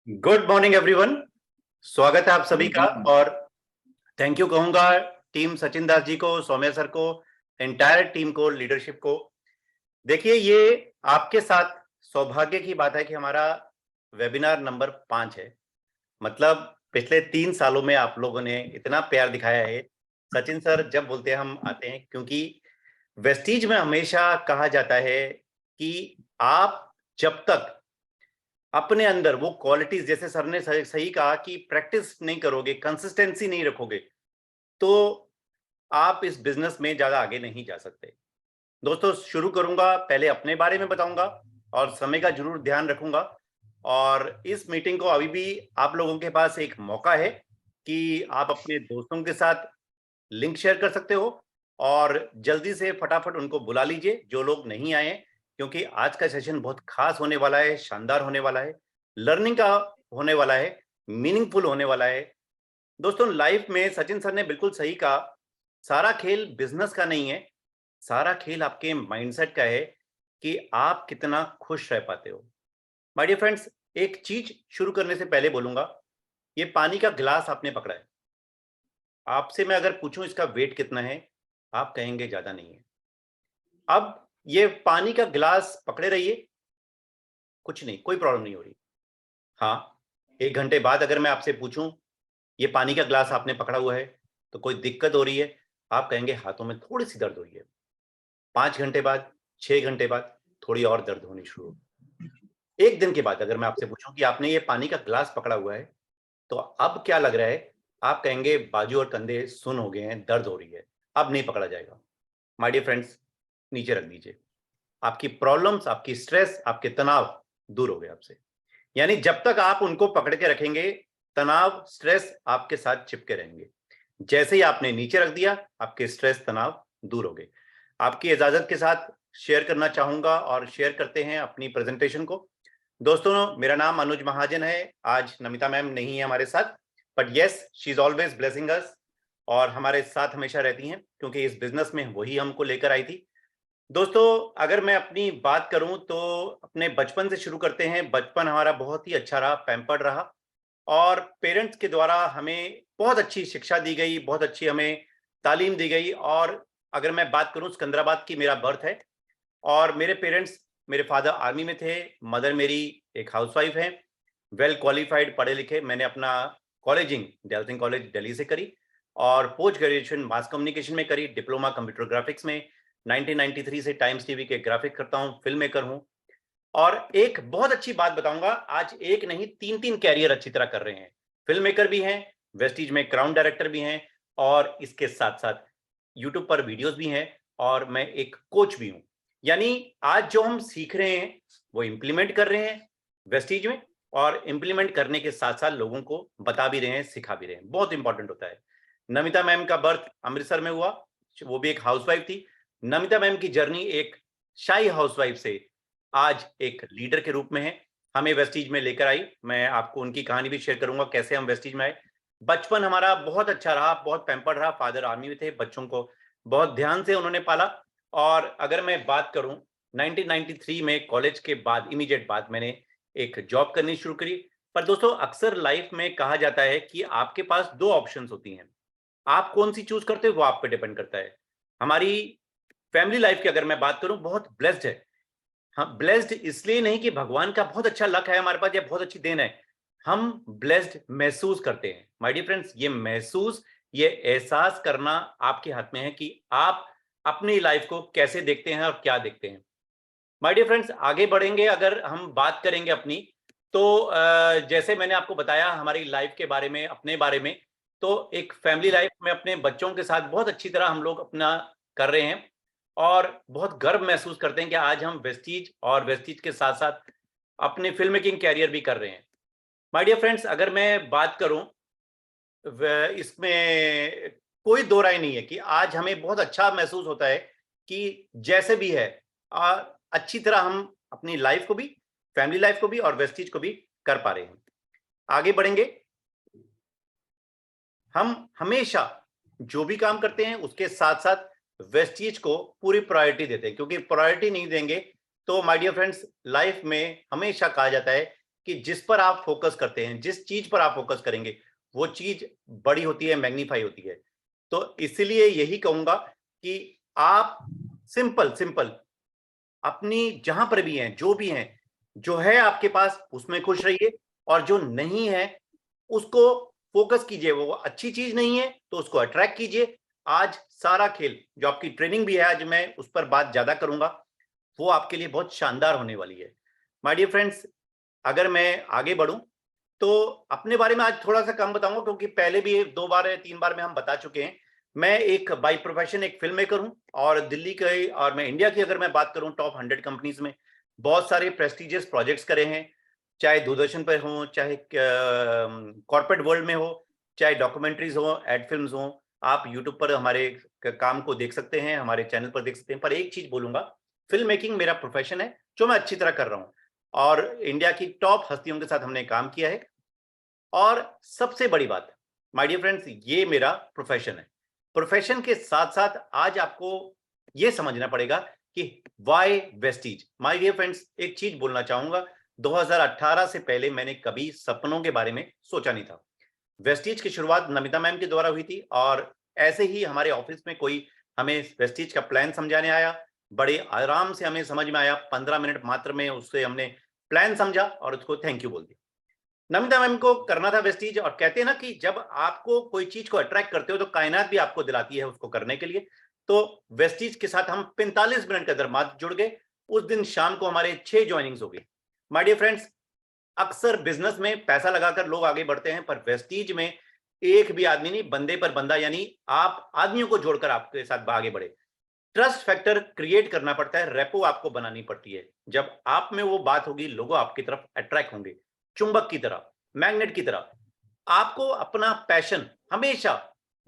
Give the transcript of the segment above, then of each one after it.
Good morning everyone. स्वागत है आप सभी का और थैंक यू कहूंगा टीम सचिन दास जी को, सौम्या सर को, एंटायर टीम को, लीडरशिप को। देखिए, ये आपके साथ सौभाग्य की बात है कि हमारा वेबिनार नंबर 5 है। मतलब पिछले 3 सालों में आप लोगों ने इतना प्यार दिखाया है। सचिन सर जब बोलते हैं हम आते हैं, क्योंकि वेस्टीज में हमेशा कहा जाता है कि आप जब तक अपने अंदर वो क्वालिटीज, जैसे सर ने सही कहा कि प्रैक्टिस नहीं करोगे, कंसिस्टेंसी नहीं रखोगे, तो आप इस बिजनेस में ज्यादा आगे नहीं जा सकते। दोस्तों, शुरू करूंगा, पहले अपने बारे में बताऊंगा और समय का जरूर ध्यान रखूंगा। और इस मीटिंग को अभी भी आप लोगों के पास एक मौका है कि आप अपने दोस्तों के साथ लिंक शेयर कर सकते हो और जल्दी से फटाफट उनको बुला लीजिए जो लोग नहीं आए हैं, क्योंकि आज का सेशन बहुत खास होने वाला है, शानदार होने वाला है, लर्निंग का होने वाला है, मीनिंगफुल होने वाला है। दोस्तों, लाइफ में सचिन सर ने बिल्कुल सही कहा, सारा खेल बिजनेस का नहीं है, सारा खेल आपके माइंडसेट का है कि आप कितना खुश रह पाते हो। माय डियर फ्रेंड्स, एक चीज शुरू करने से पहले बोलूंगा, ये पानी का गिलास आपने पकड़ा है। आपसे मैं अगर पूछूं इसका वेट कितना है, आप कहेंगे ज्यादा नहीं है। अब ये पानी का गिलास पकड़े रहिए, कुछ नहीं, कोई प्रॉब्लम नहीं हो रही। हाँ, 1 घंटे बाद अगर मैं आपसे पूछूं ये पानी का गिलास आपने पकड़ा हुआ है तो कोई दिक्कत हो रही है, आप कहेंगे हाथों में थोड़ी सी दर्द हो रही है। 5 घंटे बाद, 6 घंटे बाद थोड़ी और दर्द होनी शुरू होगी। 1 दिन के बाद अगर मैं आपसे पूछूं कि आपने ये पानी का गिलास पकड़ा हुआ है तो अब क्या लग रहा है, आप कहेंगे बाजू और कंधे सुन हो गए हैं, दर्द हो रही है, अब नहीं पकड़ा जाएगा। माय डियर फ्रेंड्स, नीचे रख दीजिए। आपकी प्रॉब्लम्स, आपकी स्ट्रेस, आपके तनाव दूर हो गए आपसे। यानी जब तक आप उनको पकड़ के रखेंगे, तनाव, स्ट्रेस आपके साथ चिपके रहेंगे। जैसे ही आपने नीचे रख दिया, आपके स्ट्रेस, तनाव दूर हो गए। आपकी इजाजत के साथ शेयर करना चाहूंगा और शेयर करते हैं अपनी प्रेजेंटेशन को। दोस्तों, मेरा नाम अनुज महाजन है। आज नमिता मैम नहीं है हमारे साथ, but yes, she is always blessing अस और हमारे साथ हमेशा रहती हैं, क्योंकि इस बिजनेस में वही हमको लेकर आई थी। दोस्तों, अगर मैं अपनी बात करूं तो अपने बचपन से शुरू करते हैं। बचपन हमारा बहुत ही अच्छा रहा, पैम्पर्ड रहा और पेरेंट्स के द्वारा हमें बहुत अच्छी शिक्षा दी गई, बहुत अच्छी हमें तालीम दी गई। और अगर मैं बात करूं, सिकंदराबाद की मेरा बर्थ है और मेरे पेरेंट्स, मेरे फादर आर्मी में थे, मदर मेरी एक हाउसवाइफ है, वेल क्वालिफाइड, पढ़े लिखे। मैंने अपना कॉलेजिंग दयाल सिंह कॉलेज दिल्ली से करी और पोस्ट ग्रेजुएशन मास कम्युनिकेशन में करी, डिप्लोमा कंप्यूटर ग्राफिक्स में। 1993 से टाइम्स टीवी के ग्राफिक करता हूँ, फिल्म मेकर हूँ। और एक बहुत अच्छी बात बताऊंगा, आज एक नहीं 3 कैरियर अच्छी तरह कर रहे हैं। फिल्म मेकर भी हैं, वेस्टीज में क्राउन डायरेक्टर भी हैं और इसके साथ साथ यूट्यूब पर वीडियोस भी हैं और मैं एक कोच भी हूं। यानी आज जो हम सीख रहे हैं वो इम्प्लीमेंट कर रहे हैं वेस्टीज में, और इम्प्लीमेंट करने के साथ साथ लोगों को बता भी रहे हैं, सिखा भी रहे हैं। बहुत इंपॉर्टेंट होता है। नमिता मैम का बर्थ अमृतसर में हुआ, वो भी एक हाउसवाइफ थी। नमिता मैम की जर्नी एक शाही हाउसवाइफ से आज एक लीडर के रूप में है, हमें वेस्टीज में लेकर आई। मैं आपको उनकी कहानी भी शेयर करूंगा, कैसे हम वेस्टीज में आए। बचपन हमारा बहुत अच्छा रहा, बहुत पैम्पर्ड रहा। फादर आर्मी में थे, बच्चों को बहुत ध्यान से उन्होंने पाला। और अगर मैं बात करूं, 1993 में कॉलेज के बाद, इमीडिएट बाद, मैंने एक जॉब करनी शुरू करी। पर दोस्तों, अक्सर लाइफ में कहा जाता है कि आपके पास 2 ऑप्शंस होती हैं, आप कौन सी चूज करते हो वो आप पे डिपेंड करता है। हमारी फैमिली लाइफ की अगर मैं बात करूं, बहुत ब्लेस्ड है। हाँ, ब्लेस्ड इसलिए नहीं कि भगवान का बहुत अच्छा लक है हमारे पास या बहुत अच्छी देन है, हम ब्लेस्ड महसूस करते हैं। माय डियर फ्रेंड्स, ये महसूस, ये एहसास करना आपके हाथ में है कि आप अपनी लाइफ को कैसे देखते हैं और क्या देखते हैं। माय डियर फ्रेंड्स, आगे बढ़ेंगे, अगर हम बात करेंगे अपनी, तो जैसे मैंने आपको बताया हमारी लाइफ के बारे में, अपने बारे में, तो एक फैमिली लाइफ में अपने बच्चों के साथ बहुत अच्छी तरह हम लोग अपना कर रहे हैं और बहुत गर्व महसूस करते हैं कि आज हम वेस्टीज और वेस्टीज के साथ साथ अपने फिल्म मेकिंग कैरियर भी कर रहे हैं। माय डियर फ्रेंड्स, अगर मैं बात करूं, इसमें कोई दो राय नहीं है कि आज हमें बहुत अच्छा महसूस होता है कि जैसे भी है अच्छी तरह हम अपनी लाइफ को भी, फैमिली लाइफ को भी और वेस्टीज को भी कर पा रहे हैं। आगे बढ़ेंगे। हम हमेशा जो भी काम करते हैं उसके साथ साथ वेस्टीज को पूरी प्रायोरिटी देते हैं, क्योंकि प्रायोरिटी नहीं देंगे तो माय डियर फ्रेंड्स, लाइफ में हमेशा कहा जाता है कि जिस पर आप फोकस करते हैं, जिस चीज पर आप फोकस करेंगे, वो चीज बड़ी होती है, मैग्नीफाई होती है। तो इसीलिए यही कहूंगा कि आप सिंपल सिंपल अपनी जहां पर भी हैं, जो भी हैं, जो है आपके पास उसमें खुश रहिए, और जो नहीं है उसको फोकस कीजिए। वो अच्छी चीज नहीं है तो उसको अट्रैक्ट कीजिए। आज सारा खेल, जो आपकी ट्रेनिंग भी है, आज मैं उस पर बात ज्यादा करूंगा, वो आपके लिए बहुत शानदार होने वाली है। माय डियर फ्रेंड्स, अगर मैं आगे बढ़ूं तो अपने बारे में आज थोड़ा सा कम बताऊंगा, क्योंकि पहले भी 2 बार या 3 बार में हम बता चुके हैं। मैं एक बाय प्रोफेशन एक फिल्म मेकर हूं, और दिल्ली के और मैं इंडिया की अगर मैं बात करूं टॉप 100 कंपनीज में बहुत सारे प्रेस्टिजियस प्रोजेक्ट्स करे हैं, चाहे दूरदर्शन पर हो, चाहे कॉर्पोरेट वर्ल्ड में हो, चाहे डॉक्यूमेंट्रीज हो, एड फिल्म्स हो। आप यूट्यूब पर हमारे काम को देख सकते हैं, हमारे चैनल पर देख सकते हैं। पर एक चीज बोलूंगा, फिल्म मेकिंग मेरा प्रोफेशन है, जो मैं अच्छी तरह कर रहा हूं, और इंडिया की टॉप हस्तियों के साथ हमने काम किया है। और सबसे बड़ी बात, माय डियर फ्रेंड्स, ये मेरा प्रोफेशन है। प्रोफेशन के साथ साथ आज आपको ये समझना पड़ेगा कि why Vestige. My dear friends, एक चीज बोलना चाहूंगा, 2018 से पहले मैंने कभी सपनों के बारे में सोचा नहीं था। वेस्टीज की शुरुआत नमिता मैम के द्वारा हुई थी, और ऐसे ही हमारे ऑफिस में कोई हमें वेस्टीज का प्लान समझाने आया। बड़े आराम से हमें समझ में आया, 15 मिनट मात्र में उससे हमने प्लान समझा और उसको थैंक यू बोल दिया। नमिता मैम को करना था वेस्टीज, और कहते हैं ना कि जब आपको कोई चीज को अट्रैक्ट करते हो तो कायनात भी आपको दिलाती है उसको करने के लिए। तो वेस्टीज के साथ हम 45 मिनट के अंदर मात्र जुड़ गए। उस दिन शाम को हमारे 6 ज्वाइनिंग्स हो गई। माय डियर फ्रेंड्स, अक्सर बिजनेस में पैसा लगाकर लोग आगे बढ़ते हैं, पर वेस्टीज में एक भी आदमी नहीं, बंदे पर बंदा, यानी आप आदमियों को जोड़कर आपके साथ आगे बढ़े। ट्रस्ट फैक्टर क्रिएट करना पड़ता है, रेपो आपको बनानी पड़ती है। जब आप में वो बात होगी, लोग आपकी तरफ अट्रैक्ट होंगे, चुंबक की तरह, मैग्नेट की तरह। आपको अपना पैशन हमेशा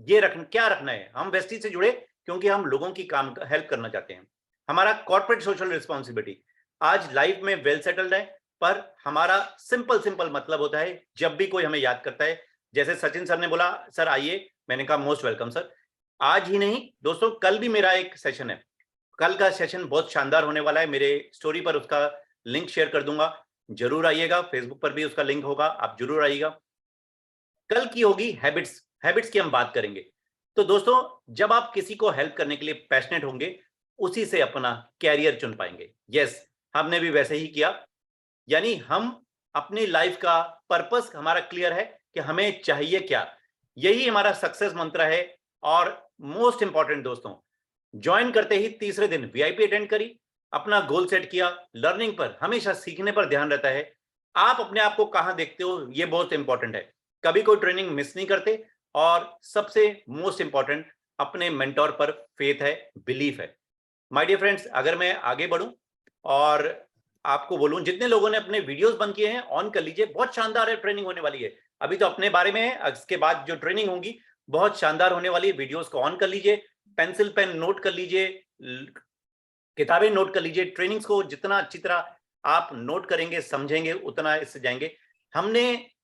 ये क्या रखना है, हम वेस्टीज से जुड़े क्योंकि हम लोगों की काम हेल्प करना चाहते हैं। हमारा कॉर्पोरेट सोशल रिस्पॉन्सिबिलिटी आज लाइफ में वेल सेटल्ड है, पर हमारा सिंपल सिंपल मतलब होता है, जब भी कोई हमें याद करता है, जैसे सचिन सर ने बोला सर आइए, मैंने कहा मोस्ट वेलकम सर। आज ही नहीं दोस्तों, कल भी मेरा एक सेशन है। कल का सेशन बहुत शानदार होने वाला है। मेरे स्टोरी पर उसका लिंक शेयर कर दूंगा, जरूर आइएगा। फेसबुक पर भी उसका लिंक होगा, आप जरूर आइएगा। कल की होगी हैबिट्स, हैबिट्स की हम बात करेंगे। तो दोस्तों, जब आप किसी को हेल्प करने के लिए पैशनेट होंगे, उसी से अपना कैरियर चुन पाएंगे। यस, हमने भी वैसे ही किया, यानी हम अपनी लाइफ का पर्पस हमारा क्लियर है कि हमें चाहिए क्या। यही हमारा सक्सेस मंत्र है। और मोस्ट इंपॉर्टेंट दोस्तों, ज्वाइन करते ही तीसरे दिन वीआईपी अटेंड करी, अपना गोल सेट किया। लर्निंग पर, हमेशा सीखने पर ध्यान रहता है। आप अपने आप को कहां देखते हो, ये बहुत इंपॉर्टेंट है। कभी कोई ट्रेनिंग मिस नहीं करते। और सबसे मोस्ट इंपॉर्टेंट, अपने मेंटोर पर फेथ है, बिलीफ है। माय डियर फ्रेंड्स, अगर मैं आगे बढ़ूं और आपको बोलूं, जितने लोगों ने अपने वीडियोस बंद किए हैं ऑन कर लीजिए, बहुत शानदार है ट्रेनिंग होने वाली है। अभी तो अपने बारे में है, इसके बाद जो ट्रेनिंग होगी बहुत शानदार होने वाली है। वीडियोस को ऑन कर लीजिए, पेंसिल पेन नोट कर लीजिए, किताबें नोट कर लीजिए। ट्रेनिंग्स को जितना अच्छी तरह आप नोट करेंगे, समझेंगे, उतना इससे जाएंगे। हमने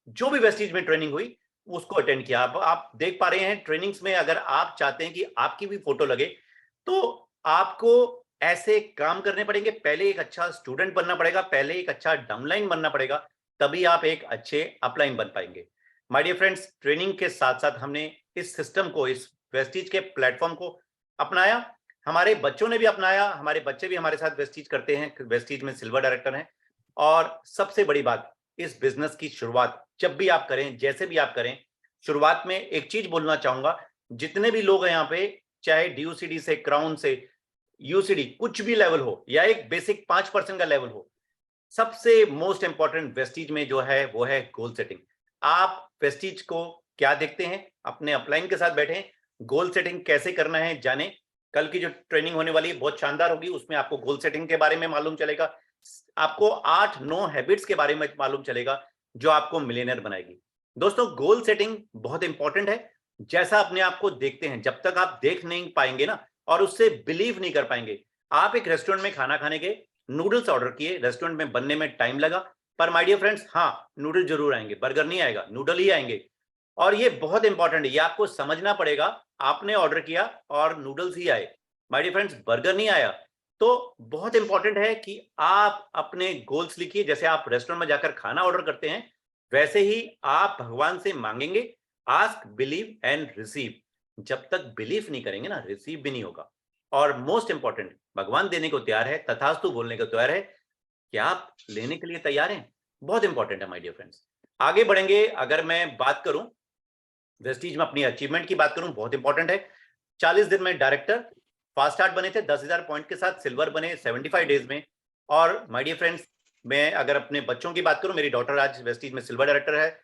जो भी वेस्टीज में ट्रेनिंग हुई उसको अटेंड किया। आप देख पा रहे हैं ट्रेनिंग्स में, अगर आप चाहते हैं कि आपकी भी फोटो लगे तो आपको ऐसे काम करने पड़ेंगे। पहले एक अच्छा स्टूडेंट बनना पड़ेगा, पहले एक अच्छा डाउनलाइन बनना पड़ेगा, तभी आप एक अच्छे अपलाइन बन पाएंगे। माय डियर फ्रेंड्स, ट्रेनिंग के साथ साथ हमने इस सिस्टम को, इस वेस्टीज के प्लेटफॉर्म को अपनाया। हमारे बच्चों ने भी अपनाया, हमारे बच्चे भी हमारे साथ वेस्टीज करते हैं, वेस्टीज में सिल्वर डायरेक्टर हैं। और सबसे बड़ी बात, इस बिजनेस की शुरुआत जब भी आप करें, जैसे भी आप करें, शुरुआत में एक चीज बोलना चाहूंगा, जितने भी लोग हैं यहाँ पे, चाहे डीयूसीडी से, क्राउन से, यूसीडी, कुछ भी लेवल हो, या एक बेसिक 5% का लेवल हो, सबसे मोस्ट इंपॉर्टेंट वेस्टीज में जो है वो है गोल सेटिंग। आप वेस्टीज को क्या देखते हैं, अपने अपलाइन के साथ बैठे, गोल सेटिंग कैसे करना है जाने। कल की जो ट्रेनिंग होने वाली है बहुत शानदार होगी, उसमें आपको गोल सेटिंग के बारे में मालूम चलेगा, आपको 8-9 हैबिट्स के बारे में मालूम चलेगा जो आपको मिलियनर बनाएगी। दोस्तों, गोल सेटिंग बहुत इंपॉर्टेंट है। जैसा अपने आप को देखते हैं, जब तक आप देख नहीं पाएंगे ना, और उससे बिलीव नहीं कर पाएंगे। आप एक रेस्टोरेंट में खाना खाने के, नूडल्स ऑर्डर किए, रेस्टोरेंट में बनने में टाइम लगा, पर माय डियर फ्रेंड्स, हाँ नूडल जरूर आएंगे, बर्गर नहीं आएगा, नूडल ही आएंगे। और ये बहुत इंपॉर्टेंट है, ये आपको समझना पड़ेगा। आपने ऑर्डर किया और नूडल्स ही आए, माय डियर फ्रेंड्स, बर्गर नहीं आया। तो बहुत इंपॉर्टेंट है कि आप अपने गोल्स लिखिए। जैसे आप रेस्टोरेंट में जाकर खाना ऑर्डर करते हैं, वैसे ही आप भगवान से मांगेंगे, आस्क, बिलीव एंड रिसीव। जब तक बिलीव नहीं करेंगे ना, रिसीव भी नहीं होगा। और मोस्ट इंपॉर्टेंट, भगवान देने को तैयार है, तथास्तु बोलने को तैयार है। क्या आप लेने के लिए तैयार हैं? बहुत इंपॉर्टेंट है माय डियर फ्रेंड्स। आगे बढ़ेंगे। अगर मैं बात करूं वेस्टीज में अपनी अचीवमेंट की बात करूं, बहुत इंपॉर्टेंट है। 40 दिन में डायरेक्टर, फास्ट स्टार्ट बने थे 10,000 पॉइंट के साथ, सिल्वर बने 75 डेज में। और माय डियर फ्रेंड्स, मैं अगर अपने बच्चों की बात करूं, मेरी डॉटर आज वेस्टीज में सिल्वर डायरेक्टर है,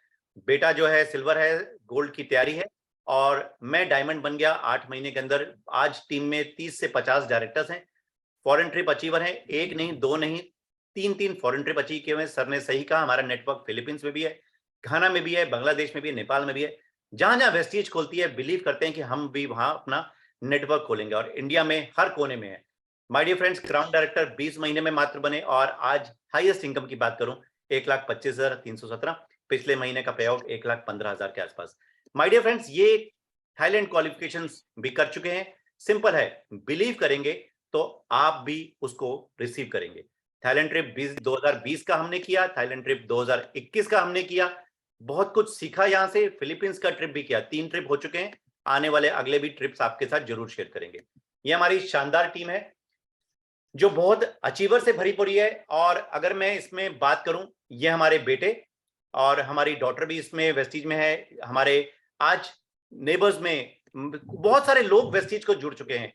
बेटा जो है सिल्वर है, गोल्ड की तैयारी है, और मैं डायमंड बन गया 8 महीने के अंदर। आज टीम में 30 से 50 डायरेक्टर्स हैं, फॉरेन ट्रिप अचीवर है, एक नहीं, दो नहीं, तीन फॉरेन ट्रिप अचीव किए हुए। सर ने सही कहा, हमारा नेटवर्क फिलीपींस में भी है, घाना में भी है, बांग्लादेश में भी है, नेपाल में भी है। जहां जहां वेस्टीज खोलती है, बिलीव करते हैं कि हम भी वहां अपना नेटवर्क खोलेंगे, और इंडिया में हर कोने में है। My dear friends, crown director 20 महीने में मात्र बने, और आज हाईएस्ट इनकम की बात करूं 1,25,317, पिछले महीने का पे आउट 1,15,000 के आसपास। माय डियर फ्रेंड्स, ये थाईलैंड क्वालिफिकेशंस भी कर चुके हैं। सिंपल है, बिलीव करेंगे तो आप भी उसको रिसीव करेंगे। थाईलैंड ट्रिप 2020 का हमने किया, थाईलैंड ट्रिप 2021 का हमने किया, बहुत कुछ सीखा यहां से। फिलीपींस का ट्रिप भी किया, 3 ट्रिप हो चुके हैं। आने वाले अगले भी ट्रिप्स आपके साथ जरूर शेयर करेंगे। ये हमारी शानदार टीम है जो बहुत अचीवर से भरी पड़ी है। और अगर मैं इसमें बात करूं, ये हमारे बेटे और हमारी डॉटर भी इसमें वेस्टीज में है। हमारे आज नेबर्स में बहुत सारे लोग वेस्टीज को जुड़ चुके हैं।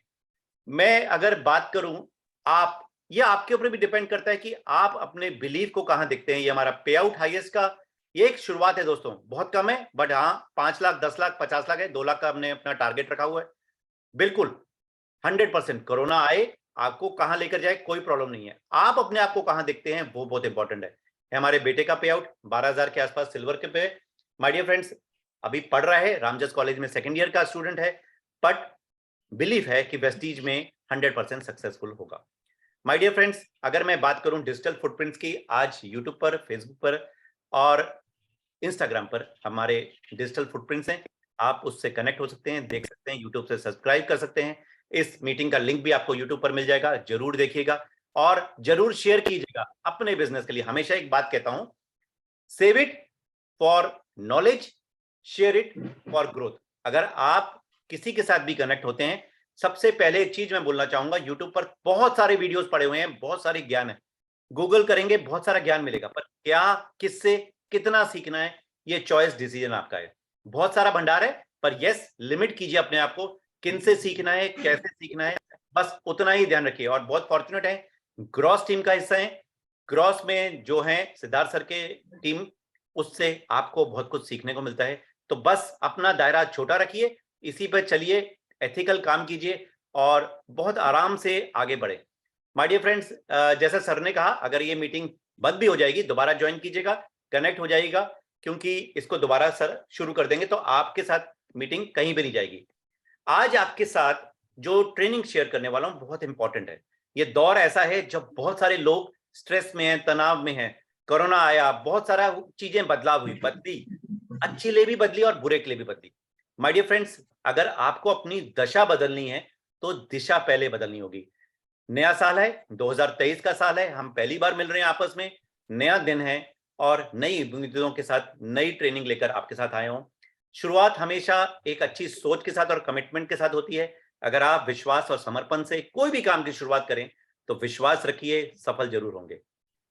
मैं अगर बात करूं, आप, ये आपके ऊपर भी डिपेंड करता है कि आप अपने बिलीव को कहां देखते हैं। ये हमारा पे आउट हाईएस्ट का ये एक शुरुआत है दोस्तों, बहुत कम है, बट हाँ 5 लाख, 10 लाख, 50 लाख है, 2 लाख का हमने अपना टारगेट रखा हुआ है। बिल्कुल 100%। कोरोना आए, आपको कहां लेकर जाए कोई प्रॉब्लम नहीं है, आप अपने आप को कहां देखते हैं वो बहुत इंपॉर्टेंट है। हमारे बेटे का पे आउट 12,000 के आसपास सिल्वर के पे। माय डियर फ्रेंड्स, अभी पढ़ रहा है, रामजस कॉलेज में सेकंड ईयर का स्टूडेंट है, बट बिलीव है कि वेस्टीज में 100% सक्सेसफुल होगा। माय डियर फ्रेंड्स, अगर मैं बात करूं डिजिटल फुटप्रिंट्स की, आज यूट्यूब पर, फेसबुक पर और इंस्टाग्राम पर हमारे डिजिटल फुटप्रिंट्स हैं। आप उससे कनेक्ट हो सकते हैं, देख सकते हैं, यूट्यूब से सब्सक्राइब कर सकते हैं। इस मीटिंग का लिंक भी आपको यूट्यूब पर मिल जाएगा, जरूर देखिएगा और जरूर शेयर कीजिएगा अपने बिजनेस के लिए। हमेशा एक बात कहता हूं, save it for knowledge, share it for growth. अगर आप किसी के साथ भी कनेक्ट होते हैं, सबसे पहले एक चीज मैं बोलना चाहूंगा, यूट्यूब पर बहुत सारे वीडियोस पड़े हुए हैं, बहुत सारी ज्ञान है, गूगल करेंगे बहुत सारा ज्ञान मिलेगा, पर क्या, किससे, कितना सीखना है, ये चॉइस डिसीजन आपका है। बहुत सारा भंडार है, पर यस, लिमिट कीजिए अपने आप को, किन से सीखना है, कैसे सीखना है, बस उतना ही ध्यान रखिए। और बहुत फॉर्चुनेट है, ग्रॉस टीम का हिस्सा है। ग्रॉस में जो है सिद्धार्थ सर के टीम, उससे आपको बहुत कुछ सीखने को मिलता है। तो बस अपना दायरा छोटा रखिए, इसी पर चलिए, एथिकल काम कीजिए और बहुत आराम से आगे बढ़े। माय डियर फ्रेंड्स, जैसा सर ने कहा, अगर ये मीटिंग बंद भी हो जाएगी, दोबारा ज्वाइन कीजिएगा, कनेक्ट हो जाइएगा, क्योंकि इसको दोबारा सर शुरू कर देंगे, तो आपके साथ मीटिंग कहीं भी नहीं जाएगी। आज आपके साथ जो ट्रेनिंग शेयर करने वाला हूं बहुत इंपॉर्टेंट है। ये दौर ऐसा है जब बहुत सारे लोग स्ट्रेस में हैं, तनाव में हैं, कोरोना आया, बहुत सारा चीजें बदलाव हुई, बदली, अच्छे लिए भी बदली और बुरे के लिए भी बदली। माय डियर फ्रेंड्स, अगर आपको अपनी दशा बदलनी है तो दिशा पहले बदलनी होगी। नया साल है, 2023 का साल है, हम पहली बार मिल रहे हैं आपस में, नया दिन है और नई उम्मीदों के साथ नई ट्रेनिंग लेकर आपके साथ आए हूं। शुरुआत हमेशा एक अच्छी सोच के साथ और कमिटमेंट के साथ होती है। अगर आप विश्वास और समर्पण से कोई भी काम की शुरुआत करें तो विश्वास रखिए, सफल जरूर होंगे।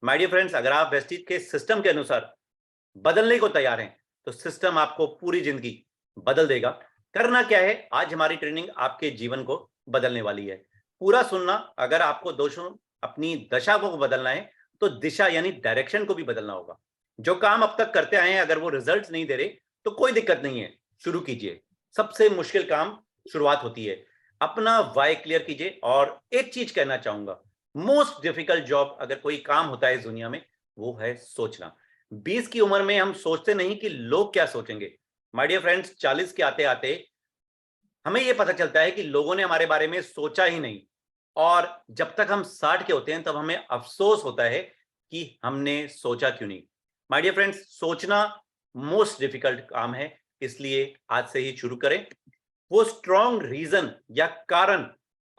माय डियर फ्रेंड्स, अगर आप वेस्टीज के सिस्टम के अनुसार बदलने को तैयार हैं तो सिस्टम आपको पूरी जिंदगी बदल देगा। करना क्या है, आज हमारी ट्रेनिंग आपके जीवन को बदलने वाली है। पूरा सुनना। अगर आपको दोस्तों अपनी दशा को बदलना है तो दिशा यानी डायरेक्शन को भी बदलना होगा। जो काम अब तक करते आए हैं, अगर वो रिजल्ट्स नहीं दे रहे तो कोई दिक्कत नहीं है, शुरू कीजिए। सबसे मुश्किल काम शुरुआत होती है। अपना वाई क्लियर कीजिए। और एक चीज कहना चाहूंगा, मोस्ट डिफिकल्ट जॉब अगर कोई काम होता है इस दुनिया में, वो है सोचना। 20 की उम्र में हम सोचते नहीं कि लोग क्या सोचेंगे। माय डियर फ्रेंड्स, 40 के आते आते हमें यह पता चलता है कि लोगों ने हमारे बारे में सोचा ही नहीं। और जब तक हम 60 के होते हैं तब हमें अफसोस होता है कि हमने सोचा क्यों नहीं। माय डियर फ्रेंड्स, सोचना मोस्ट डिफिकल्ट काम है, इसलिए आज से ही शुरू करें। वो स्ट्रॉन्ग रीजन या कारण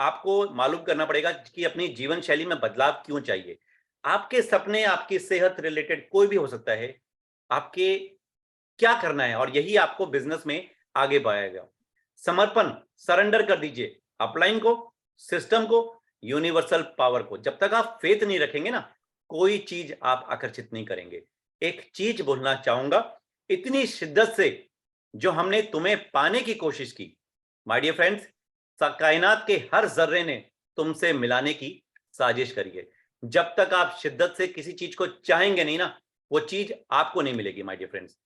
आपको मालूम करना पड़ेगा कि अपनी जीवन शैली में बदलाव क्यों चाहिए। आपके सपने, आपकी सेहत रिलेटेड कोई भी हो सकता है, आपके क्या करना है, और यही आपको बिजनेस में आगे बढ़ाएगा। समर्पण, सरेंडर कर दीजिए अपलाइन को, सिस्टम को, यूनिवर्सल पावर को। जब तक आप फेथ नहीं रखेंगे ना, कोई चीज आप आकर्षित नहीं करेंगे। एक चीज बोलना चाहूंगा, इतनी शिद्दत से जो हमने तुम्हें पाने की कोशिश की, माय डियर फ्रेंड्स, कायनात के हर जर्रे ने तुमसे मिलाने की साजिश करी है। जब तक आप शिद्दत से किसी चीज को चाहेंगे नहीं ना, वो चीज आपको नहीं मिलेगी माय डियर फ्रेंड्स।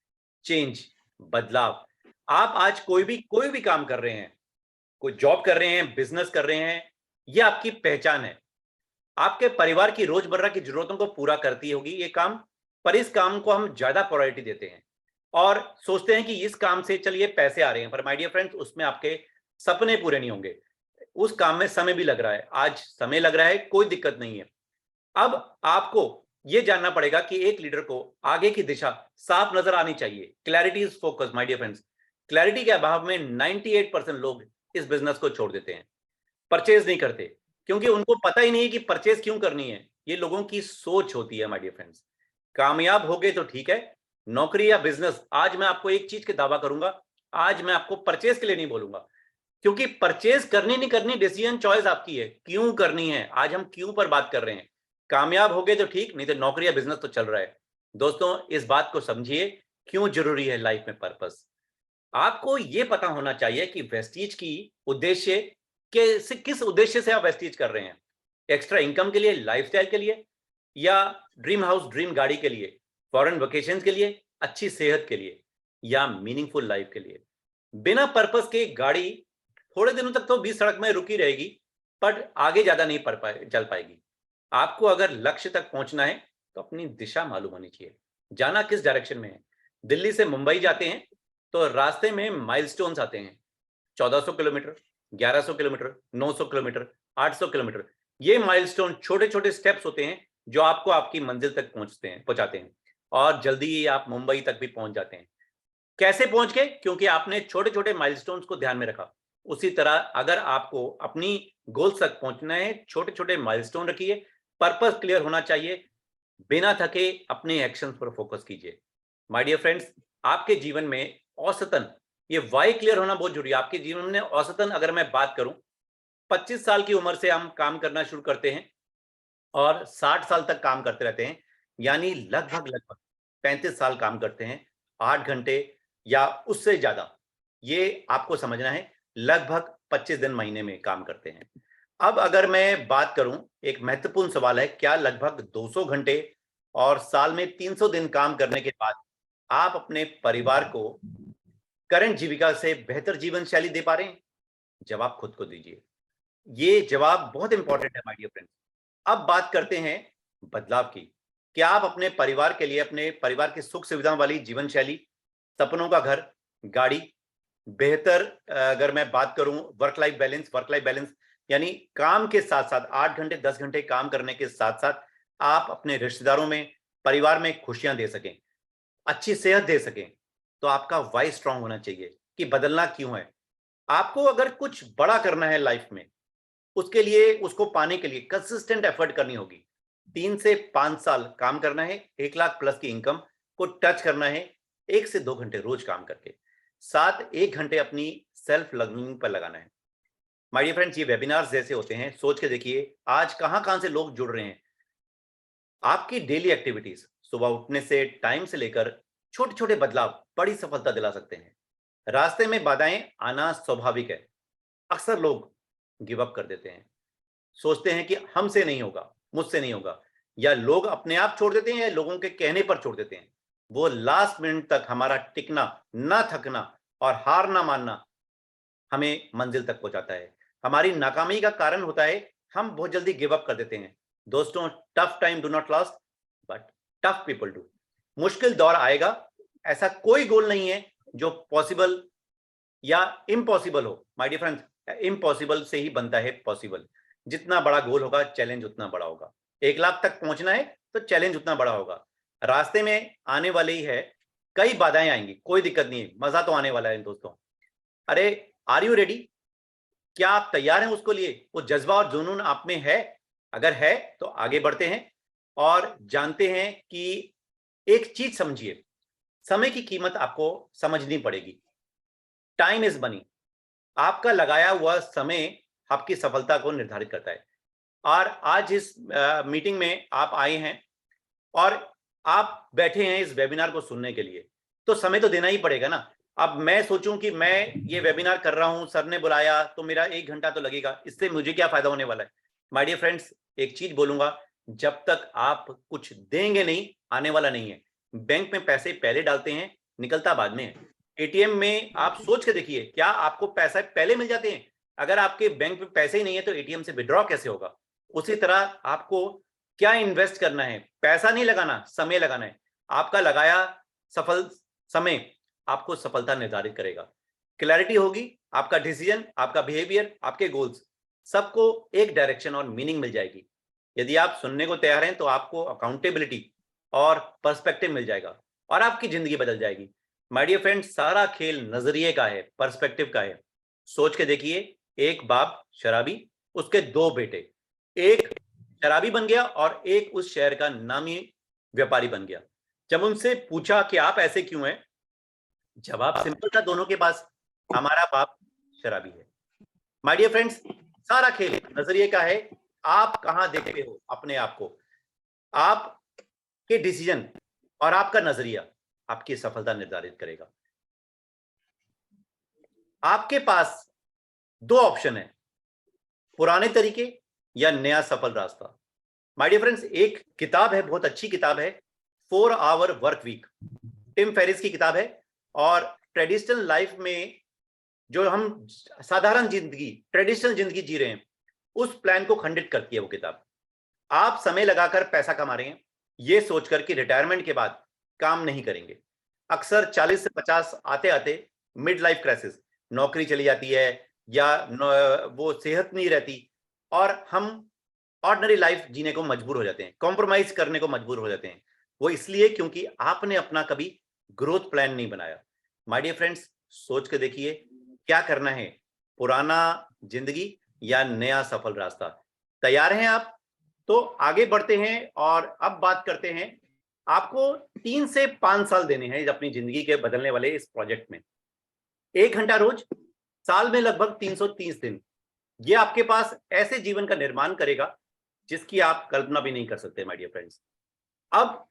चेंज, बदलाव। आप आज कोई भी काम कर रहे हैं, कोई जॉब कर रहे हैं, बिजनेस कर रहे हैं, ये आपकी पहचान है। आपके परिवार की रोजमर्रा की जरूरतों को पूरा करती होगी ये काम, पर इस काम को हम ज्यादा प्रायोरिटी देते हैं और सोचते हैं कि इस काम से चलिए पैसे आ रहे हैं, पर माय डियर फ्रेंड्स, उसमें आपके सपने पूरे नहीं होंगे। उस काम में समय भी लग रहा है, आज समय लग रहा है, कोई दिक्कत नहीं है। अब आपको यह जानना पड़ेगा कि एक लीडर को आगे की दिशा साफ नजर आनी चाहिए। Clarity is focus my dear friends. Clarity के अभाव में 98% लोग इस बिजनेस को छोड़ देते हैं, परचेज नहीं करते, क्योंकि उनको पता ही नहीं कि परचेज क्यों करनी है। ये लोगों की सोच होती है माय डियर फ्रेंड्स। कामयाब हो गए तो ठीक है, नौकरी या बिजनेस, आज मैं आपको एक चीज के दावा करूंगा, आज मैं आपको परचेज के लिए नहीं बोलूंगा, क्योंकि परचेज करनी नहीं करनी डिसीजन चॉइस आपकी है। क्यों करनी है, आज हम क्यों पर बात कर रहे हैं। कामयाब हो गए तो ठीक, नहीं तो नौकरी या बिजनेस तो चल रहा है। दोस्तों, इस बात को समझिए, क्यों जरूरी है लाइफ में पर्पस। आपको यह पता होना चाहिए कि वेस्टीज की उद्देश्य किस उद्देश्य से आप वेस्टीज कर रहे हैं। एक्स्ट्रा इनकम के लिए, लाइफस्टाइल के लिए, या ड्रीम हाउस, ड्रीम गाड़ी के लिए, फॉरेन वेकेशन के लिए, अच्छी सेहत के लिए, या मीनिंगफुल लाइफ के लिए। बिना पर्पस के गाड़ी थोड़े दिनों तक तो बीच सड़क में रुकी रहेगी, पर आगे ज्यादा नहीं चल पाएगी। आपको अगर लक्ष्य तक पहुंचना है तो अपनी दिशा मालूम होनी चाहिए, जाना किस डायरेक्शन में है। दिल्ली से मुंबई जाते हैं तो रास्ते में माइलस्टोन्स आते हैं, 1400 किलोमीटर, 1100 किलोमीटर, 900 किलोमीटर, 800 किलोमीटर। ये माइलस्टोन छोटे छोटे स्टेप्स होते हैं जो आपको आपकी मंजिल तक पहुंचाते हैं, और जल्दी ही आप मुंबई तक भी पहुंच जाते हैं। कैसे पहुंच गए, क्योंकि आपने छोटे छोटे माइलस्टोन्स को ध्यान में रखा। उसी तरह अगर आपको अपनी गोल्स तक पहुंचना है, छोटे छोटे माइलस्टोन रखिए, पर्पस क्लियर होना चाहिए, बिना थके अपने एक्शंस पर फोकस कीजिए। माय डियर फ्रेंड्स, आपके जीवन में औसतन ये वाई क्लियर होना बहुत जरूरी है। आपके जीवन में औसतन अगर मैं बात करूं, 25 साल की उम्र से हम काम करना शुरू करते हैं और 60 साल तक काम करते रहते हैं, यानी लगभग लगभग 35 साल काम करते हैं, 8 घंटे या उससे ज्यादा। ये आपको समझना है, लगभग 25 दिन महीने में काम करते हैं। अब अगर मैं बात करूं, एक महत्वपूर्ण सवाल है, क्या लगभग 200 घंटे और साल में 300 दिन काम करने के बाद आप अपने परिवार को करंट जीविका से बेहतर जीवन शैली दे पा रहे हैं? जवाब खुद को दीजिए। ये जवाब बहुत इंपॉर्टेंट है माय डियर फ्रेंड्स। अब बात करते हैं बदलाव की। क्या आप अपने परिवार के लिए, अपने परिवार की सुख सुविधाओं वाली जीवन शैली, सपनों का घर, गाड़ी, बेहतर अगर मैं बात करूं वर्क लाइफ बैलेंस, यानी काम के साथ साथ 8 घंटे 10 घंटे काम करने के साथ साथ आप अपने रिश्तेदारों में, परिवार में खुशियां दे सकें, अच्छी सेहत दे सकें, तो आपका वाई स्ट्रांग होना चाहिए कि बदलना क्यों है। आपको अगर कुछ बड़ा करना है लाइफ में, उसके लिए, उसको पाने के लिए कंसिस्टेंट एफर्ट करनी होगी। 3 से 5 साल काम करना है, 1 लाख प्लस की इनकम को टच करना है, 1 से 2 घंटे रोज काम करके, साथ 1 घंटे अपनी सेल्फ लर्निंग पर लगाना है। माय डियर फ्रेंड्स, ये वेबिनार्स जैसे होते हैं, सोच के देखिए आज कहां कहां से लोग जुड़ रहे हैं। आपकी डेली एक्टिविटीज, सुबह उठने से टाइम से लेकर छोटे छोटे बदलाव बड़ी सफलता दिला सकते हैं। रास्ते में बाधाएं आना स्वाभाविक है। अक्सर लोग गिव अप कर देते हैं, सोचते हैं कि हमसे नहीं होगा, मुझसे नहीं होगा, या लोग अपने आप छोड़ देते हैं या लोगों के कहने पर छोड़ देते हैं। वो लास्ट मिनट तक हमारा टिकना, ना थकना और हार ना मानना हमें मंजिल तक पहुंचाता है। हमारी नाकामी का कारण होता है हम बहुत जल्दी गिव अप कर देते हैं। दोस्तों, tough time do not last, but tough people do. मुश्किल दौर आएगा, ऐसा कोई गोल नहीं है जो पॉसिबल या इम्पॉसिबल हो। माय डियर फ्रेंड्स, इम्पॉसिबल से ही बनता है पॉसिबल। जितना बड़ा गोल होगा, चैलेंज उतना बड़ा होगा। 1 लाख तक पहुंचना है तो चैलेंज उतना बड़ा होगा। रास्ते में आने वाले ही है, कई बाधाएं आएंगी, कोई दिक्कत नहीं है, मजा तो आने वाला है दोस्तों। अरे, आर यू रेडी? क्या आप तैयार हैं उसको लिए? वो जज्बा और जुनून आप में है? अगर है तो आगे बढ़ते हैं और जानते हैं कि एक चीज समझिए, समय की कीमत आपको समझनी पड़ेगी। Time is money. आपका लगाया हुआ समय आपकी सफलता को निर्धारित करता है। और आज इस मीटिंग में आप आए हैं और आप बैठे हैं इस वेबिनार को सुनने के लिए, तो समय तो देना ही पड़ेगा ना। अब मैं सोचूं कि मैं ये वेबिनार कर रहा हूं, सर ने बुलाया तो मेरा 1 घंटा तो लगेगा, इससे मुझे क्या फायदा होने वाला है? माय डियर फ्रेंड्स, एक चीज बोलूंगा, जब तक आप कुछ देंगे नहीं, आने वाला नहीं है। बैंक में पैसे पहले डालते हैं, निकलता बाद में है। एटीएम में आप सोच के देखिए, क्या आपको पैसा पहले मिल जाते हैं? अगर आपके बैंक में पैसे ही नहीं है तो एटीएम से विड्रॉ कैसे होगा? उसी तरह आपको क्या इन्वेस्ट करना है? पैसा नहीं लगाना, समय लगाना है। आपका लगाया सफल समय आपको सफलता निर्धारित करेगा। क्लैरिटी होगी, आपका डिसीजन, आपका बिहेवियर, आपके गोल्स, सबको एक डायरेक्शन और मीनिंग मिल जाएगी। यदि आप सुनने को तैयार हैं तो आपको अकाउंटेबिलिटी और पर्सपेक्टिव मिल जाएगा और आपकी जिंदगी बदल जाएगी। माय डियर फ्रेंड्स, सारा खेल नजरिए का है, पर्सपेक्टिव का है। सोच के देखिए, एक बाप शराबी, उसके 2 बेटे, एक शराबी बन गया और एक उस शहर का नामी व्यापारी बन गया। जब उनसे पूछा कि आप ऐसे क्यों हैं, जवाब सिंपल था दोनों के पास, हमारा बाप शराबी है। माय डियर फ्रेंड्स, सारा खेल नजरिए का है। आप कहां देखते हो अपने आप को? आपके डिसीजन और आपका नजरिया आपकी सफलता निर्धारित करेगा। आपके पास 2 ऑप्शन है, पुराने तरीके या नया सफल रास्ता। माय डियर फ्रेंड्स, एक किताब है, बहुत अच्छी किताब है, 4 hour work week, Tim Ferriss की किताब है। और ट्रेडिशनल लाइफ में जो हम साधारण जिंदगी, ट्रेडिशनल जिंदगी जी रहे हैं, उस प्लान को खंडित करती है वो किताब। आप समय लगाकर पैसा कमा रहे हैं, ये सोचकर कि रिटायरमेंट के बाद काम नहीं करेंगे। अक्सर 40 से 50 आते आते मिड लाइफ क्राइसिस, नौकरी चली जाती है या वो सेहत नहीं रहती और हम ऑर्डिनरी लाइफ जीने को मजबूर हो जाते हैं, कॉम्प्रोमाइज करने को मजबूर हो जाते हैं। वो इसलिए क्योंकि आपने अपना कभी ग्रोथ प्लान नहीं बनाया। माय डियर फ्रेंड्स, सोच के देखिए, क्या करना है? पुराना जिंदगी या नया सफल रास्ता? तैयार हैं आप? तो आगे बढ़ते हैं और अब बात करते हैं। आपको 3 से 5 साल देने हैं अपनी जिंदगी के बदलने वाले इस प्रोजेक्ट में। 1 घंटा रोज, साल में लगभग 330 दिन। ये आपके पास ऐसे जीवन का निर्माण करेगा जिसकी आप कल्पना भी नहीं कर सकते माय डियर फ्रेंड्स। अब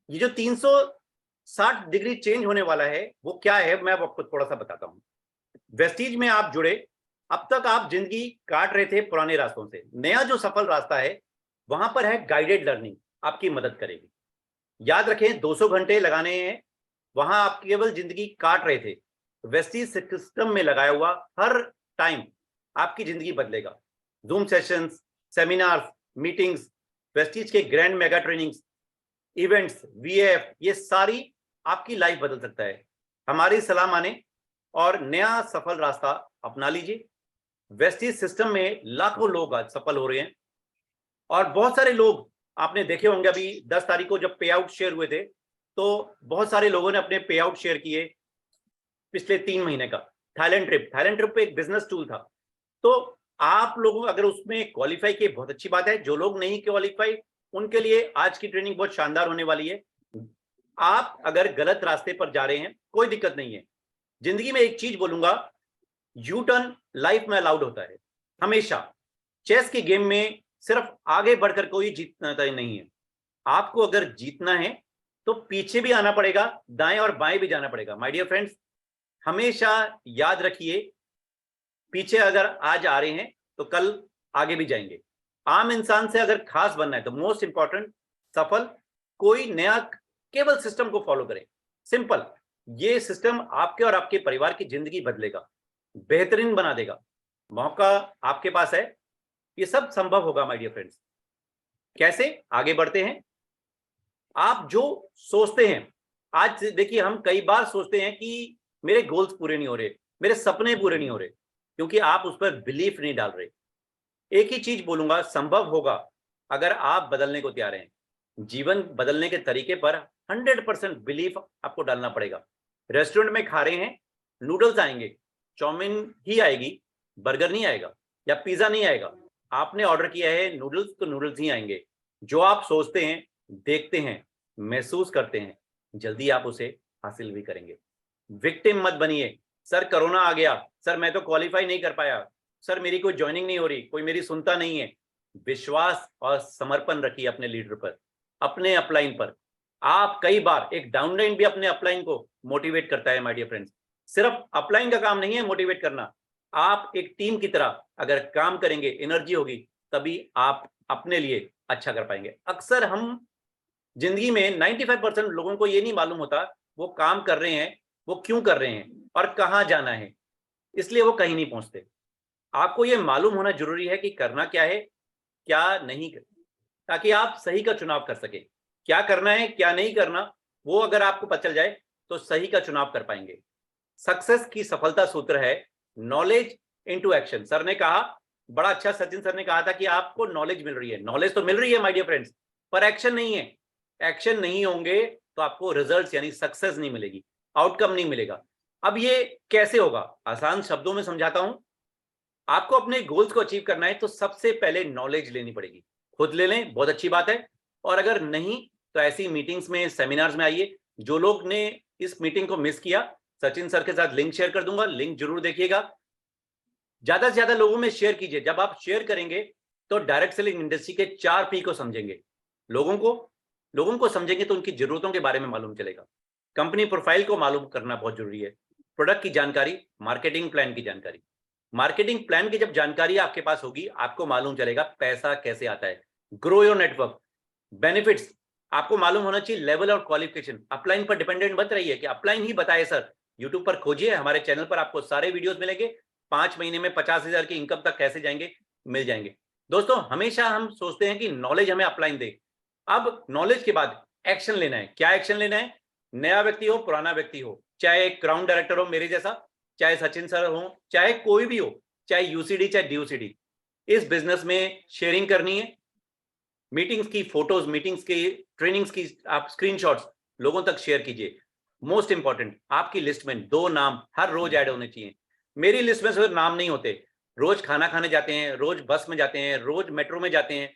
ये जो 360 डिग्री चेंज होने वाला है, वो क्या है, मैं आपको थोड़ा सा बताता हूं। वेस्टीज में आप जुड़े, अब तक आप जिंदगी काट रहे थे पुराने रास्तों से। नया जो सफल रास्ता है, वहां पर है गाइडेड लर्निंग, आपकी मदद करेगी। याद रखें, 200 घंटे लगाने हैं, वहां आप केवल जिंदगी काट रहे थे। वेस्टीज सिस्टम में लगाया हुआ हर टाइम आपकी जिंदगी बदलेगा। Zoom sessions, seminars, meetings, Vestige के grand mega trainings, events, VF, ये सारी आपकी लाइफ बदल सकता है। हमारी सलाह माने और नया सफल रास्ता अपना लीजिए। वेस्टीज सिस्टम में लाखों लोग आज सफल हो रहे हैं और बहुत सारे लोग आपने देखे होंगे, अभी 10 तारीख को जब पे आउट शेयर हुए थे तो बहुत सारे लोगों ने अपने पे आउट शेयर किए पिछले 3 महीने का। थाईलैंड ट्रिप पे एक बिजनेस टूल था, तो आप लोगों अगर उसमें क्वालिफाई किए, बहुत अच्छी बात है। जो लोग नहीं क्वालिफाई, उनके लिए आज की ट्रेनिंग बहुत शानदार होने वाली है। आप अगर गलत रास्ते पर जा रहे हैं, कोई दिक्कत नहीं है। जिंदगी में एक चीज बोलूंगा, यू टर्न लाइफ में अलाउड होता है हमेशा। चेस के गेम में सिर्फ आगे बढ़कर कोई जीतना नहीं है। आपको अगर जीतना है तो पीछे भी आना पड़ेगा, दाएं और बाएं भी जाना पड़ेगा। माय डियर फ्रेंड्स, हमेशा याद रखिए, पीछे अगर आज आ रहे हैं तो कल आगे भी जाएंगे। आम इंसान से अगर खास बनना है तो मोस्ट इंपॉर्टेंट, सफल कोई नया केवल सिस्टम को फॉलो करें। सिंपल, ये सिस्टम आपके और आपके परिवार की जिंदगी बदलेगा, बेहतरीन बना देगा। मौका आपके पास है, ये सब संभव होगा माय डियर फ्रेंड्स। कैसे? आगे बढ़ते हैं। आप जो सोचते हैं, आज देखिए, हम कई बार सोचते हैं कि मेरे गोल्स पूरे नहीं हो रहे, मेरे सपने पूरे नहीं हो रहे, क्योंकि आप उस पर बिलीफ नहीं डाल रहे। एक ही चीज बोलूंगा, संभव होगा अगर आप बदलने को तैयार हैं। जीवन बदलने के तरीके पर 100% बिलीफ आपको डालना पड़ेगा। रेस्टोरेंट में खा रहे हैं, नूडल्स आएंगे, चाउमीन ही आएगी, बर्गर नहीं आएगा या पिज्जा नहीं आएगा। आपने ऑर्डर किया है नूडल्स, तो नूडल्स ही आएंगे। जो आप सोचते हैं, देखते हैं, महसूस करते हैं, जल्दी आप उसे हासिल भी करेंगे। विक्टिम मत बनिए। सर कोरोना आ गया, सर मैं तो क्वालिफाई नहीं कर पाया, सर मेरी कोई ज्वाइनिंग नहीं हो रही, कोई मेरी सुनता नहीं है। विश्वास और समर्पण रखिए अपने लीडर पर, अपने अपलाइन पर। आप कई बार एक डाउनलाइन भी अपने अपलाइन को मोटिवेट करता है माय डियर फ्रेंड्स। सिर्फ अपलाइन का काम नहीं है मोटिवेट करना, आप एक टीम की तरह अगर काम करेंगे, एनर्जी होगी, तभी आप अपने लिए अच्छा कर पाएंगे। अक्सर हम जिंदगी में 95% लोगों को ये नहीं मालूम होता वो काम कर रहे हैं, वो क्यों कर रहे हैं और कहां जाना है, इसलिए वो कहीं नहीं पहुंचते। आपको ये मालूम होना जरूरी है कि करना क्या है, क्या नहीं करना, ताकि आप सही का चुनाव कर सके। क्या करना है, क्या नहीं करना, वो अगर आपको पता चल जाए तो सही का चुनाव कर पाएंगे। सक्सेस की सफलता सूत्र है नॉलेज इनटू एक्शन। सर ने कहा, बड़ा अच्छा सचिन सर ने कहा था कि आपको नॉलेज मिल रही है, नॉलेज तो मिल रही है माय डियर फ्रेंड्स, पर एक्शन नहीं है। एक्शन नहीं होंगे तो आपको रिजल्ट्स यानी सक्सेस नहीं मिलेगी, आउटकम नहीं मिलेगा। अब ये कैसे होगा, आसान शब्दों में समझाता हूं। आपको अपने गोल्स को अचीव करना है तो सबसे पहले नॉलेज लेनी पड़ेगी। खुद ले लें, बहुत अच्छी बात है, और अगर नहीं तो ऐसी मीटिंग्स में, सेमिनार्स में आइए। जो लोग ने इस मीटिंग को मिस किया, सचिन सर के साथ लिंक शेयर कर दूंगा, लिंक जरूर देखिएगा। ज्यादा से ज्यादा लोगों में शेयर कीजिए। जब आप शेयर करेंगे तो डायरेक्ट सेलिंग इंडस्ट्री के 4P को समझेंगे। लोगों को समझेंगे तो उनकी जरूरतों के बारे में मालूम चलेगा। कंपनी प्रोफाइल को मालूम करना बहुत जरूरी है। प्रोडक्ट की जानकारी, मार्केटिंग प्लान की जानकारी। मार्केटिंग प्लान की जब जानकारी आपके पास होगी, आपको मालूम चलेगा पैसा कैसे आता है। ग्रो योर नेटवर्क, बेनिफिट्स आपको मालूम होना चाहिए। लेवल और क्वालिफिकेशन, अपलाइन पर डिपेंडेंट मत रहिए कि अपलाइन ही बताए सर। यूट्यूब पर खोजिए, हमारे चैनल पर आपको सारे वीडियोस मिलेंगे। 5 महीने में 50,000 की इनकम तक कैसे जाएंगे, मिल जाएंगे। दोस्तों, हमेशा हम सोचते हैं कि नॉलेज हमें अपलाइन दे। अब नॉलेज के बाद एक्शन लेना है। क्या एक्शन लेना है? नया व्यक्ति हो, पुराना व्यक्ति हो, चाहे एक क्राउन डायरेक्टर हो मेरे जैसा, चाहे सचिन सर हो, चाहे कोई भी हो, चाहे यूसीडी चाहे डीयूसीडी, इस बिजनेस में शेयरिंग करनी है। मीटिंग्स की फोटोज, मीटिंग्स की, ट्रेनिंग्स की आप स्क्रीनशॉट्स लोगों तक शेयर कीजिए। मोस्ट इंपॉर्टेंट, आपकी लिस्ट में 2 नाम हर रोज ऐड होने चाहिए। मेरी लिस्ट में सिर्फ नाम नहीं होते, रोज खाना खाने जाते हैं, रोज बस में जाते हैं, रोज मेट्रो में जाते हैं,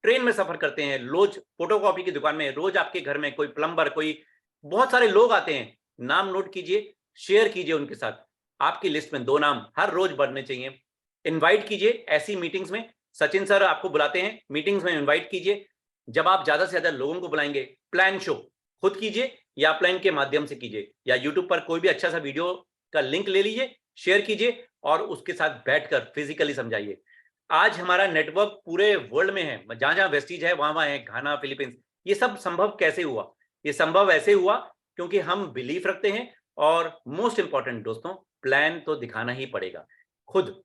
ट्रेन में सफर करते हैं, रोज फोटोकॉपी की दुकान में, रोज आपके घर में कोई प्लम्बर, कोई बहुत सारे लोग आते हैं। नाम नोट कीजिए, शेयर कीजिए उनके साथ। आपकी लिस्ट में 2 नाम हर रोज बढ़ने चाहिए। इनवाइट कीजिए ऐसी मीटिंग्स में। सचिन सर आपको बुलाते हैं मीटिंग्स में, इनवाइट कीजिए। जब आप ज्यादा से ज्यादा लोगों को बुलाएंगे, प्लान शो खुद कीजिए या प्लान के माध्यम से कीजिए, या यूट्यूब पर कोई भी अच्छा सा वीडियो का लिंक ले लीजिए, शेयर कीजिए और उसके साथ बैठकर फिजिकली समझाइए। आज हमारा नेटवर्क पूरे वर्ल्ड में है, जहां जहां वेस्टीज है वहां वहां है, घाना, फिलीपींस। ये सब संभव कैसे हुआ? ये संभव ऐसे हुआ क्योंकि हम बिलीफ रखते हैं। और मोस्ट इंपॉर्टेंट दोस्तों, प्लान तो दिखाना ही पड़ेगा खुद।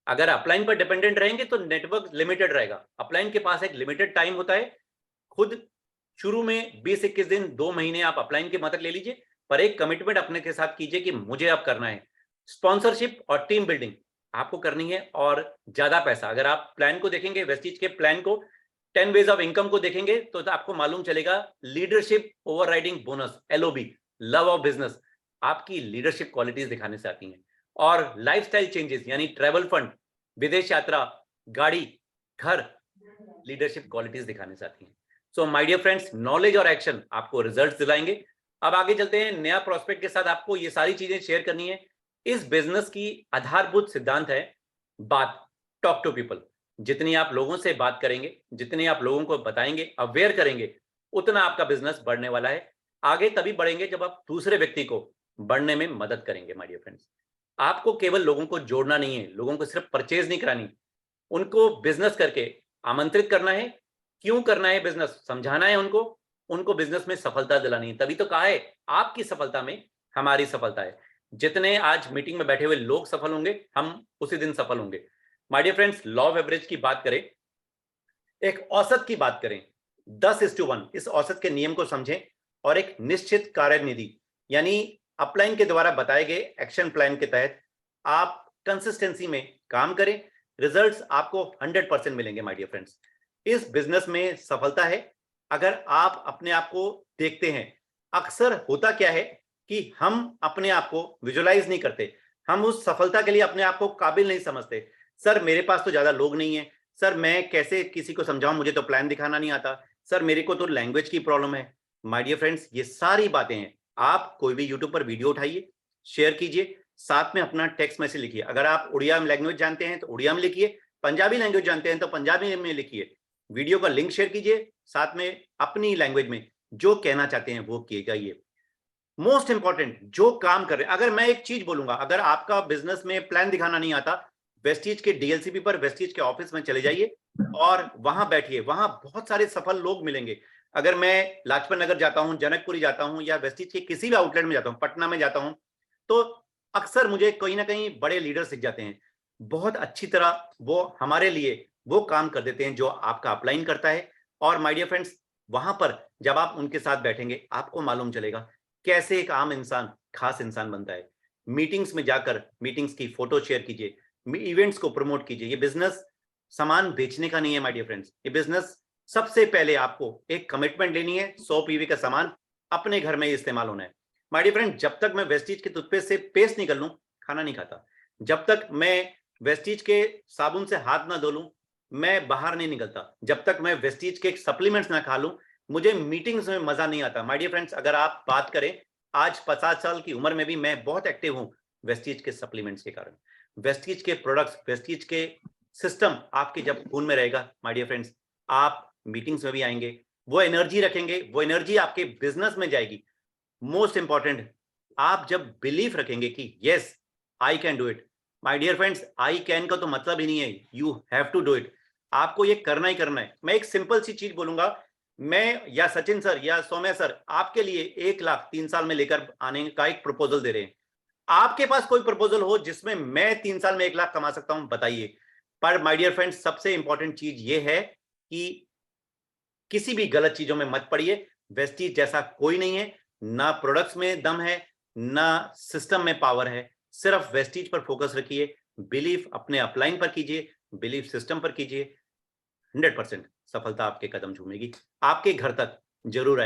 अगर अपलाइन पर डिपेंडेंट रहेंगे तो नेटवर्क लिमिटेड रहेगा। अपलाइन के पास एक लिमिटेड टाइम होता है। खुद शुरू में 20-21 दिन, 2 महीने आप अपलाइन की मदद ले लीजिए, पर एक कमिटमेंट अपने के साथ कीजिए कि मुझे अब करना है। स्पॉन्सरशिप और टीम बिल्डिंग आपको करनी है, और ज्यादा पैसा। अगर आप प्लान को देखेंगे, वेस्टीज के प्लान को, 10 वेज ऑफ इनकम को देखेंगे, तो आपको मालूम चलेगा leadership overriding bonus, LOB, love of business, आपकी लीडरशिप क्वालिटीज दिखाने से आती हैं। और लाइफस्टाइल चेंजेस यानी ट्रैवल फंड, विदेश यात्रा, गाड़ी, घर, लीडरशिप क्वालिटीज दिखाने से आती हैं। So my dear friends, knowledge और एक्शन आपको रिजल्ट्स दिलाएंगे। अब आगे चलते हैं। नया प्रोस्पेक्ट के साथ आपको ये सारी चीजें शेयर करनी है। इस बिजनेस की आधारभूत सिद्धांत है बात, टॉक टू पीपल। जितनी आप लोगों से बात करेंगे, जितने आप लोगों को बताएंगे, अवेयर करेंगे, उतना आपका बिजनेस बढ़ने वाला है। आगे तभी बढ़ेंगे जब आप दूसरे व्यक्ति को बढ़ने में मदद करेंगे। माय डियर फ्रेंड्स, आपको केवल लोगों को जोड़ना नहीं है, लोगों को सिर्फ परचेज नहीं करानी, उनको बिजनेस करके आमंत्रित करना है। क्यों करना है बिजनेस, समझाना है उनको बिजनेस में सफलता दिलानी है। तभी तो कहा है आपकी सफलता में हमारी सफलता है। जितने आज मीटिंग में बैठे हुए लोग सफल होंगे, हम उसी दिन सफल होंगे। My dear friends, law of average की बात करें, एक औसत की बात करें, 10:1, इस औसत के नियम को समझें और एक निश्चित कार्यनिधि यानी अपलाइन के द्वारा बताए गए एक्शन प्लान के तहत आप कंसिस्टेंसी में काम करें। रिजल्ट्स आपको 100% मिलेंगे। माय डियर फ्रेंड्स, इस बिजनेस में सफलता है अगर आप अपने आप को देखते हैं। अक्सर होता क्या है कि हम अपने आप को विजुअलाइज नहीं करते, हम उस सफलता के लिए अपने आप को काबिल नहीं समझते। सर मेरे पास तो ज्यादा लोग नहीं है, सर मैं कैसे किसी को समझाऊं, मुझे तो प्लान दिखाना नहीं आता, सर मेरे को तो लैंग्वेज की प्रॉब्लम है। माय डियर फ्रेंड्स, ये सारी बातें हैं। आप कोई भी यूट्यूब पर वीडियो उठाइए, शेयर कीजिए, साथ में अपना टेक्स्ट मैसेज लिखिए। अगर आप उड़िया लैंग्वेज जानते हैं तो उड़िया में लिखिए, पंजाबी लैंग्वेज जानते हैं तो पंजाबी में लिखिए। वीडियो का लिंक शेयर कीजिए, साथ में अपनी लैंग्वेज में जो कहना चाहते हैं वो किएगा। ये मोस्ट इंपॉर्टेंट जो काम कर रहे हैं। अगर मैं एक चीज बोलूंगा, अगर आपका बिजनेस में प्लान दिखाना नहीं आता, वेस्टीज के डीएलसीपी पर, वेस्टीज के ऑफिस में चले जाइए और वहां बैठिए, वहां बहुत सारे सफल लोग मिलेंगे। अगर मैं लाजपत नगर जाता हूं, जनकपुरी जाता हूं, या वेस्टीज के किसी भी आउटलेट में जाता हूं, पटना में जाता हूं, तो अक्सर मुझे कहीं ना कहीं बड़े लीडर्स दिख जाते हैं। बहुत अच्छी तरह वो हमारे लिए वो काम कर देते हैं जो आपका अपलाइन करता है। और माय डियर फ्रेंड्स, वहां पर जब आप उनके साथ बैठेंगे आपको मालूम चलेगा कैसे एक आम इंसान खास इंसान बनता है। मीटिंग्स में जाकर मीटिंग्स की फोटो शेयर कीजिए, इवेंट्स को प्रमोट कीजिए। ये बिजनेस सामान बेचने का नहीं है माय डियर फ्रेंड्स, ये बिजनेस सबसे पहले आपको एक कमिटमेंट लेनी है। 100 पीवी का सामान अपने घर में इस्तेमाल होना है। माय डियर फ्रेंड, जब तक मैं वेस्टीज के टूथपेस्ट से पेस्ट नहीं कर लूं, खाना नहीं खाता। जब तक मैं वेस्टीज के साबुन से हाथ ना धो लूं, मैं बाहर नहीं निकलता। जब तक मैं वेस्टीज के सप्लीमेंट्स ना खा लूं, मुझे मीटिंग्स में मजा नहीं आता। माय डियर फ्रेंड्स, अगर आप बात करें, आज 50 साल की उम्र में भी मैं बहुत एक्टिव हूं वेस्टीज के सप्लीमेंट्स के कारण। वेस्टीज के प्रोडक्ट्स, वेस्टीज के सिस्टम आपके जब खून में रहेगा माय डियर फ्रेंड्स, आप मीटिंग्स में भी आएंगे, वो एनर्जी रखेंगे, वो एनर्जी आपके बिजनेस में जाएगी। मोस्ट इंपॉर्टेंट, आप जब बिलीफ रखेंगे कि yes I can do it. My dear friends, I can का तो मतलब ही नहीं है, you have to do it. आपको ये करना ही करना है। मैं एक सिंपल सी चीज बोलूंगा, मैं या सचिन सर या सौम्या सर आपके लिए 1 लाख 3 साल में लेकर आने का एक प्रपोजल दे रहे हैं। आपके पास कोई प्रपोजल हो जिसमें मैं 3 साल में 1 लाख कमा सकता हूं, बताइए। पर माय डियर फ्रेंड्स, सबसे इंपॉर्टेंट चीज ये है कि किसी भी गलत चीजों में मत पड़िए। वेस्टीज जैसा कोई नहीं है, ना प्रोडक्ट्स में दम है, ना सिस्टम में पावर है। सिर्फ वेस्टीज पर फोकस रखिए, बिलीफ अपने अपलाइन पर कीजिए, बिलीफ सिस्टम पर कीजिए। 100% सफलता आपके कदम चूमेगी, आपके घर तक जरूर आएगी।